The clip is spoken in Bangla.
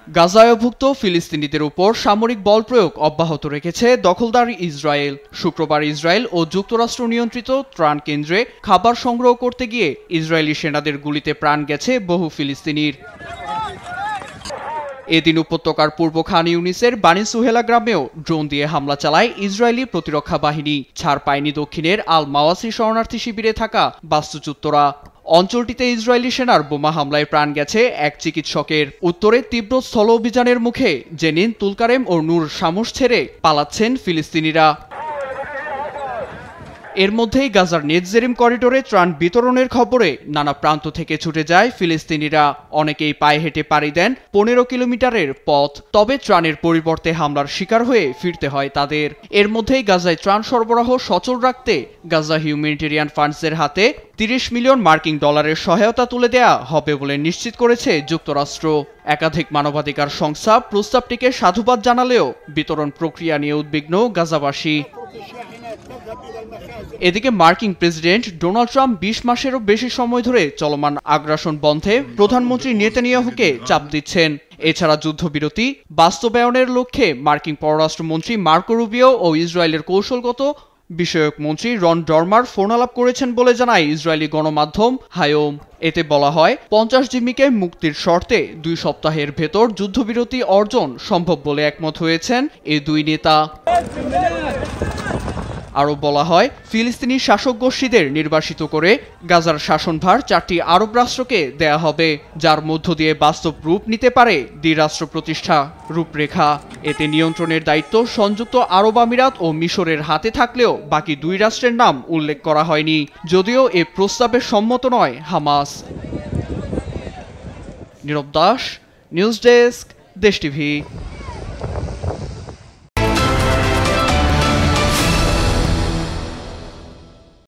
গাজায়ভুক্ত ফিলিস্তিনিদের উপর সামরিক বল প্রয়োগ অব্যাহত রেখেছে দখলদার ইসরায়েল। শুক্রবার ইসরায়েল ও যুক্তরাষ্ট্র নিয়ন্ত্রিত ত্রাণ কেন্দ্রে খাবার সংগ্রহ করতে গিয়ে ইসরায়েলি সেনাদের গুলিতে প্রাণ গেছে বহু ফিলিস্তিনির। এদিন উপত্যকার পূর্ব খান ইউনিসের বানি সুহেলা গ্রামেও ড্রোন দিয়ে হামলা চালায় ইসরায়েলি প্রতিরক্ষা বাহিনী। ছাড় পায়নি দক্ষিণের আল মাওয়াসি শরণার্থী শিবিরে থাকা বাস্তুচ্যুতরা। অঞ্চলটিতে ইসরায়েলি সেনার বোমা হামলায় প্রাণ গেছে এক চিকিৎসকের। উত্তরে তীব্র স্থল অভিযানের মুখে জেনিন, তুলকারেম ও নূর শামুস ছেড়ে পালাচ্ছেন ফিলিস্তিনিরা। এর মধ্যেই গাজার নেটজেরিম করিডোরে ত্রাণ বিতরণের খবরে নানা প্রান্ত থেকে ছুটে যায় ফিলিস্তিনিরা। অনেকেই পায়ে হেঁটে পাড়ি দেন 15 কিলোমিটারের পথ। তবে ত্রাণের পরিবর্তে হামলার শিকার হয়ে ফিরতে হয় তাদের। এর মধ্যেই গাজায় ত্রাণ সরবরাহ সচল রাখতে গাজা হিউম্যানিটেরিয়ান ফান্ডসের হাতে 30 মিলিয়ন মার্কিন ডলারের সহায়তা তুলে দেয়া হবে বলে নিশ্চিত করেছে যুক্তরাষ্ট্র। একাধিক মানবাধিকার সংস্থা প্রস্তাবটিকে সাধুবাদ জানালেও বিতরণ প্রক্রিয়া নিয়ে উদ্বিগ্ন গাজাবাসী। এদিকে মার্কিন প্রেসিডেন্ট ডোনাল্ড ট্রাম্প 20 মাসেরও বেশি সময় ধরে চলমান আগ্রাসন বন্ধে প্রধানমন্ত্রী নেতানিয়াহুকে চাপ দিচ্ছেন। এছাড়া যুদ্ধবিরতি বাস্তবায়নের লক্ষ্যে মার্কিন পররাষ্ট্রমন্ত্রী মার্কো রুবিও ও ইসরায়েলের কৌশলগত বিষয়ক মন্ত্রী রন ডরমার ফোনালাপ করেছেন বলে জানায় ইসরায়েলি গণমাধ্যম হায়োম। এতে বলা হয় 50 জিম্মিকে মুক্তির শর্তে 2 সপ্তাহের ভেতর যুদ্ধবিরতি অর্জন সম্ভব বলে একমত হয়েছেন এই দুই নেতা। আরও বলা হয় ফিলিস্তিনি শাসক গোষ্ঠীদের নির্বাসিত করে গাজার শাসনভার 4টি আরব রাষ্ট্রকে দেয়া হবে, যার মধ্য দিয়ে বাস্তব রূপ নিতে পারে দ্বিরাষ্ট্র প্রতিষ্ঠা রূপরেখা। এতে নিয়ন্ত্রণের দায়িত্ব সংযুক্ত আরব আমিরাত ও মিশরের হাতে থাকলেও বাকি 2 রাষ্ট্রের নাম উল্লেখ করা হয়নি, যদিও এ প্রস্তাবে সম্মত নয় হামাস। নীরব দাস, নিউজ ডেস্ক, দেশ টিভি।